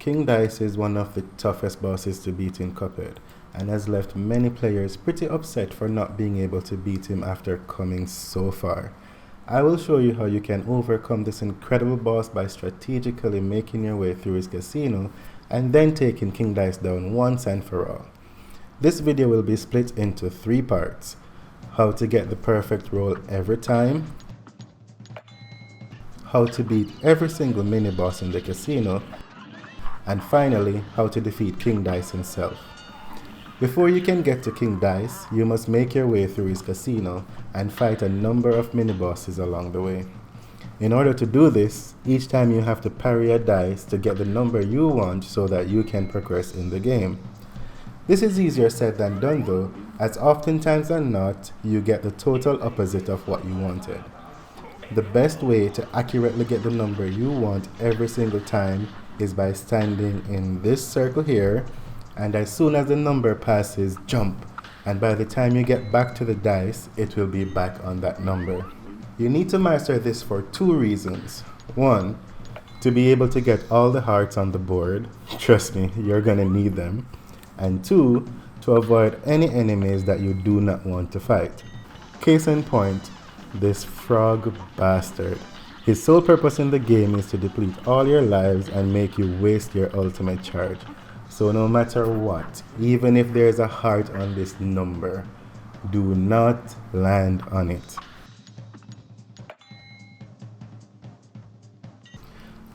King Dice is one of the toughest bosses to beat in Cuphead, and has left many players pretty upset for not being able to beat him after coming so far. I will show you how you can overcome this incredible boss by strategically making your way through his casino and then taking King Dice down once and for all. This video will be split into 3 parts: how to get the perfect roll every time, how to beat every single mini boss in the casino, and finally, how to defeat King Dice himself. Before you can get to King Dice, you must make your way through his casino and fight a number of mini-bosses along the way. In order to do this, each time you have to parry a dice to get the number you want so that you can progress in the game. This is easier said than done though, as oftentimes than not, you get the total opposite of what you wanted. The best way to accurately get the number you want every single time is by standing in this circle here, and as soon as the number passes, jump, and by the time you get back to the dice, it will be back on that number. You need to master this for 2 reasons. 1, to be able to get all the hearts on the board. Trust me, you're gonna need them. And 2, to avoid any enemies that you do not want to fight. Case in point, this frog bastard. His sole purpose in the game is to deplete all your lives and make you waste your ultimate charge. So no matter what, even if there's a heart on this number, do not land on it.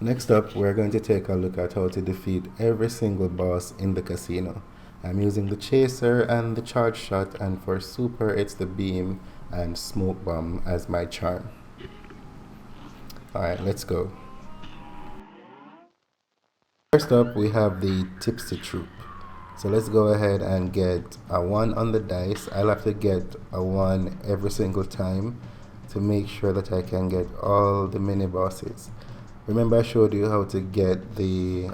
Next up, we're going to take a look at how to defeat every single boss in the casino. I'm using the chaser and the charge shot, and for super it's the beam and smoke bomb as my charm. Alright, let's go. First up, we have the tipsy troop. So let's go ahead and get a 1 on the dice. I'll have to get a 1 every single time to make sure that I can get all the mini bosses. Remember, I showed you how to get the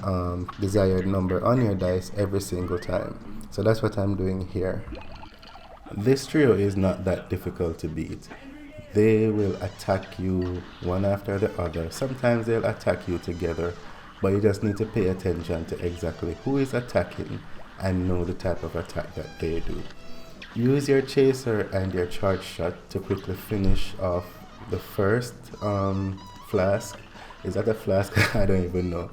desired number on your dice every single time. So that's what I'm doing here. This trio is not that difficult to beat. They will attack you one after the other. Sometimes they'll attack you together, but you just need to pay attention to exactly who is attacking and know the type of attack that they do. Use your chaser and your charge shot to quickly finish off the first flask. Is that a flask? I don't even know.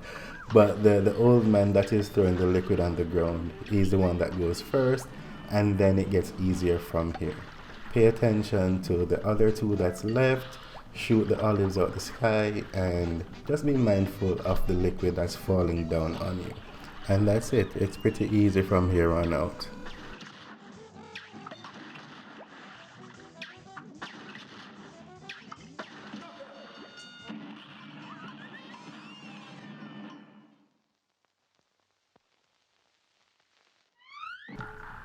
But the old man that is throwing the liquid on the ground, he's the one that goes first, and then it gets easier from here. Pay attention to the other 2 that's left. Shoot the olives out the sky, and just be mindful of the liquid that's falling down on you. And that's it. It's pretty easy from here on out.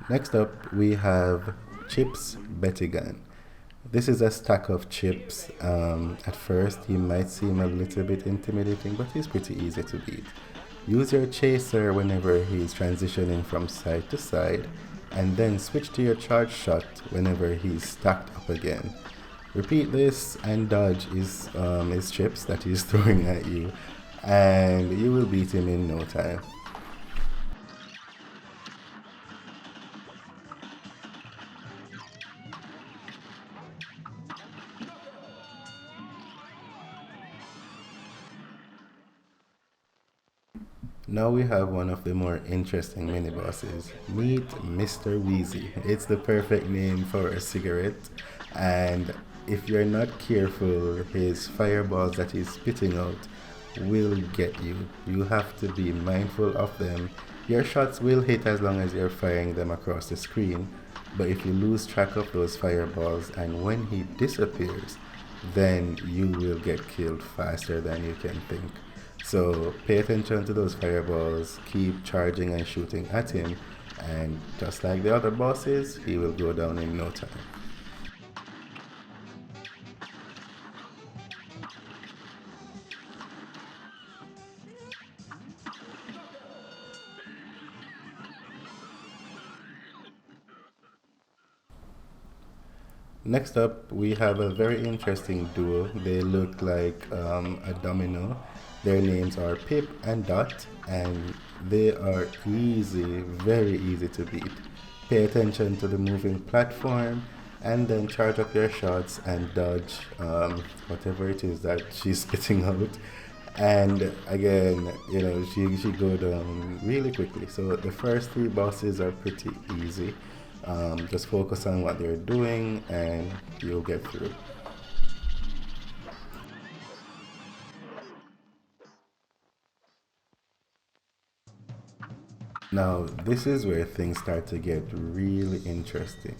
Next up, we have Chips Bettigan. This is a stack of chips. At first, he might seem a little bit intimidating, but he's pretty easy to beat. Use your chaser whenever he's transitioning from side to side, and then switch to your charge shot whenever he's stacked up again. Repeat this and dodge his chips that he's throwing at you, and you will beat him in no time. Now we have one of the more interesting mini bosses. Meet Mr. Wheezy. It's the perfect name for a cigarette, and if you're not careful, his fireballs that he's spitting out will get you. You have to be mindful of them. Your shots will hit as long as you're firing them across the screen, but if you lose track of those fireballs and when he disappears, then you will get killed faster than you can think. So pay attention to those fireballs, keep charging and shooting at him, and just like the other bosses, he will go down in no time. Next up, we have a very interesting duo. They look like a domino, Their names are Pip and Dot, and they are easy, very easy to beat. Pay attention to the moving platform and then charge up your shots and dodge whatever it is that she's spitting out. And again, she go down really quickly. So the first three bosses are pretty easy. Just focus on what they're doing and you'll get through. Now, this is where things start to get really interesting.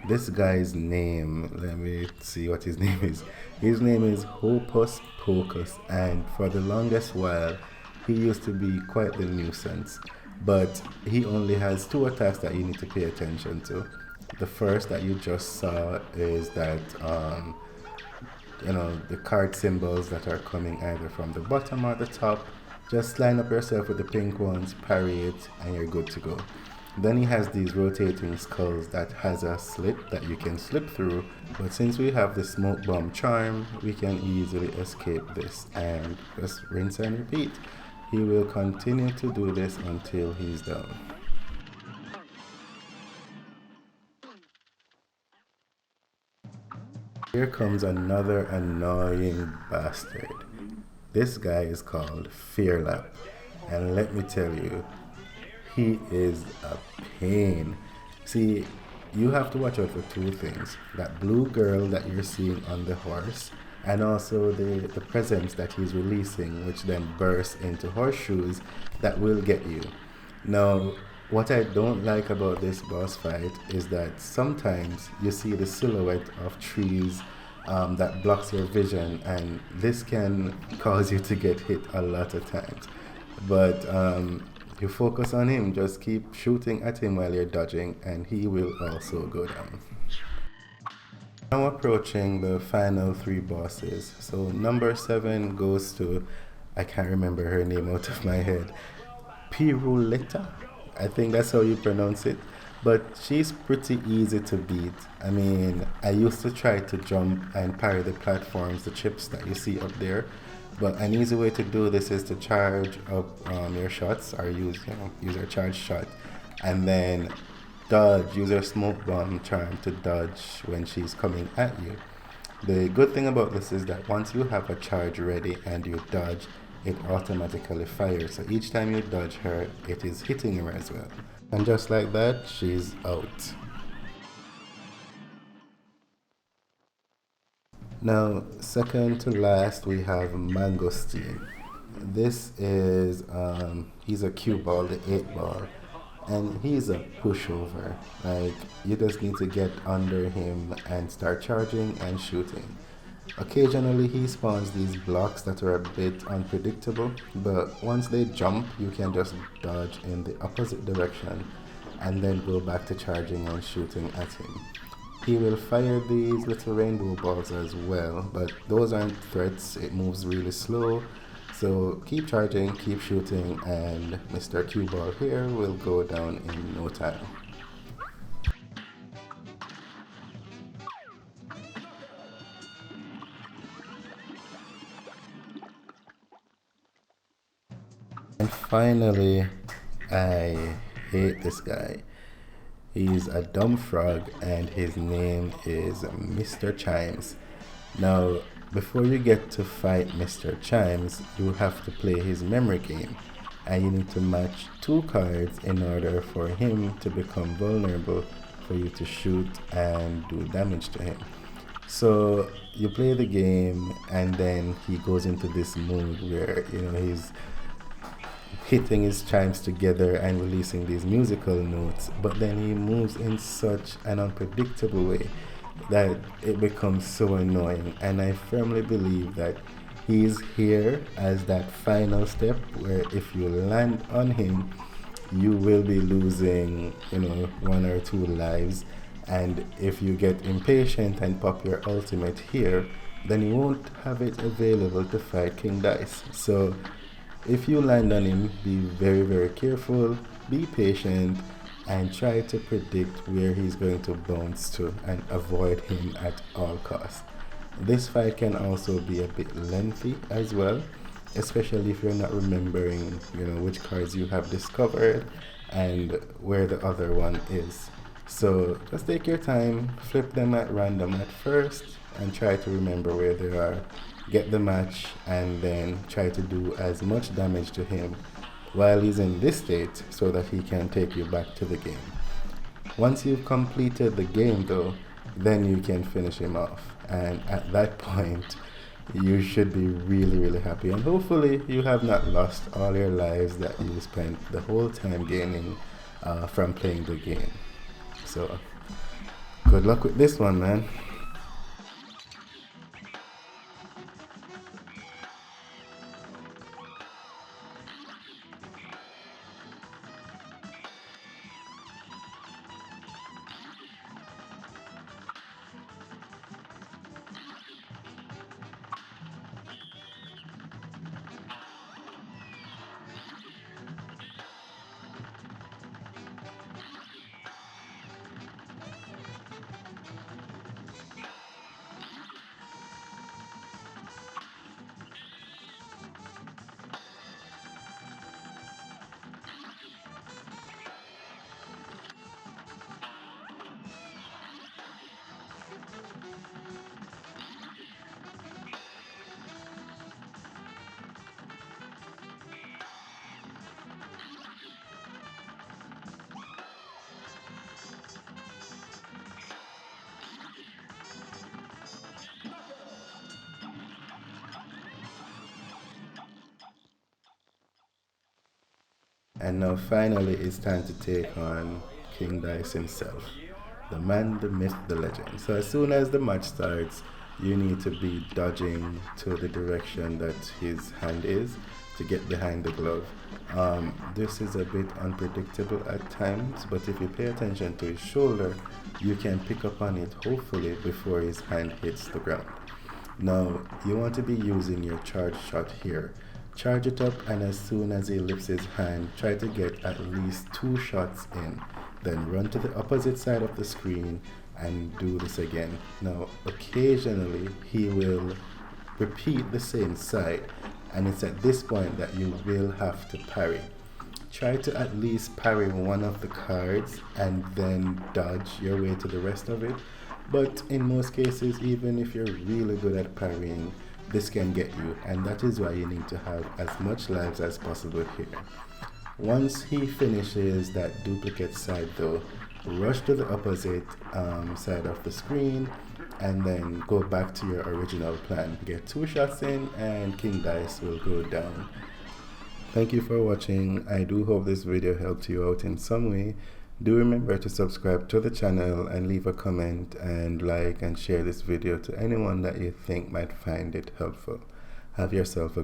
This guy's name, let me see what his name is. His name is Hopus Pocus, and for the longest while, he used to be quite the nuisance. But he only has two attacks that you need to pay attention to. The first that you just saw is that the card symbols that are coming either from the bottom or the top. Just line up yourself with the pink ones, parry it, and you're good to go. Then he has these rotating skulls that has a slit that you can slip through, but since we have the smoke bomb charm, we can easily escape this and just rinse and repeat. He will continue to do this until he's done. Here comes another annoying bastard. This guy is called Fearlap, and let me tell you, he is a pain. See, you have to watch out for two things. That blue girl that you're seeing on the horse, and also the presents that he's releasing, which then burst into horseshoes that will get you. Now, what I don't like about this boss fight is that sometimes you see the silhouette of trees that blocks your vision, and this can cause you to get hit a lot of times. But you focus on him, just keep shooting at him while you're dodging, and he will also go down. Now approaching the final three bosses. So number 7 goes to, I can't remember her name out of my head, Piruleta. I think that's how you pronounce it. But she's pretty easy to beat. I mean, I used to try to jump and parry the platforms, the chips that you see up there. But an easy way to do this is to charge up your shots, or use your charge shot, and then dodge, use your smoke bomb charm to dodge when she's coming at you. The good thing about this is that once you have a charge ready and you dodge, it automatically fires. So each time you dodge her, it is hitting her as well. And just like that, she's out. Now, second to last, we have Mangosteen. This is, he's a cue ball, the 8 ball, and he's a pushover. Like, you just need to get under him and start charging and shooting. Occasionally he spawns these blocks that are a bit unpredictable, but once they jump, you can just dodge in the opposite direction and then go back to charging and shooting at him. He will fire these little rainbow balls as well, but those aren't threats, it moves really slow. So keep charging, keep shooting, and Mr. Cue Ball here will go down in no time. And finally, I hate this guy. He's a dumb frog and his name is Mr. Chimes. Now, before you get to fight Mr. Chimes, you have to play his memory game, and you need to match 2 cards in order for him to become vulnerable for you to shoot and do damage to him. So you play the game and then he goes into this mood where he's hitting his chimes together and releasing these musical notes, but then he moves in such an unpredictable way that it becomes so annoying. And I firmly believe that he's here as that final step where if you land on him, you will be losing 1 or 2 lives, and if you get impatient and pop your ultimate here, then you won't have it available to fight King Dice. So if you land on him, be very, very careful, be patient, and try to predict where he's going to bounce to and avoid him at all costs. This fight can also be a bit lengthy as well, especially if you're not remembering, which cards you have discovered and where the other one is. So just take your time, flip them at random at first, and try to remember where they are. Get the match, and then try to do as much damage to him while he's in this state so that he can take you back to the game. Once you've completed the game though, then you can finish him off. And at that point, you should be really, really happy. And hopefully you have not lost all your lives that you spent the whole time gaining from playing the game. So, good luck with this one, man. And now finally it's time to take on King Dice himself. The man, the myth, the legend. So as soon as the match starts, you need to be dodging to the direction that his hand is to get behind the glove. This is a bit unpredictable at times, but if you pay attention to his shoulder, you can pick up on it hopefully before his hand hits the ground. Now, you want to be using your charge shot here. Charge it up, and as soon as he lifts his hand, try to get at least 2 shots in. Then run to the opposite side of the screen and do this again. Now, occasionally he will repeat the same side, and it's at this point that you will have to parry. Try to at least parry one of the cards and then dodge your way to the rest of it. But in most cases, even if you're really good at parrying, this can get you, and that is why you need to have as much lives as possible here. Once he finishes that duplicate side though, rush to the opposite side of the screen and then go back to your original plan. Get 2 shots in and King Dice will go down. Thank you for watching. I do hope this video helped you out in some way. Do remember to subscribe to the channel and leave a comment and like and share this video to anyone that you think might find it helpful. Have yourself a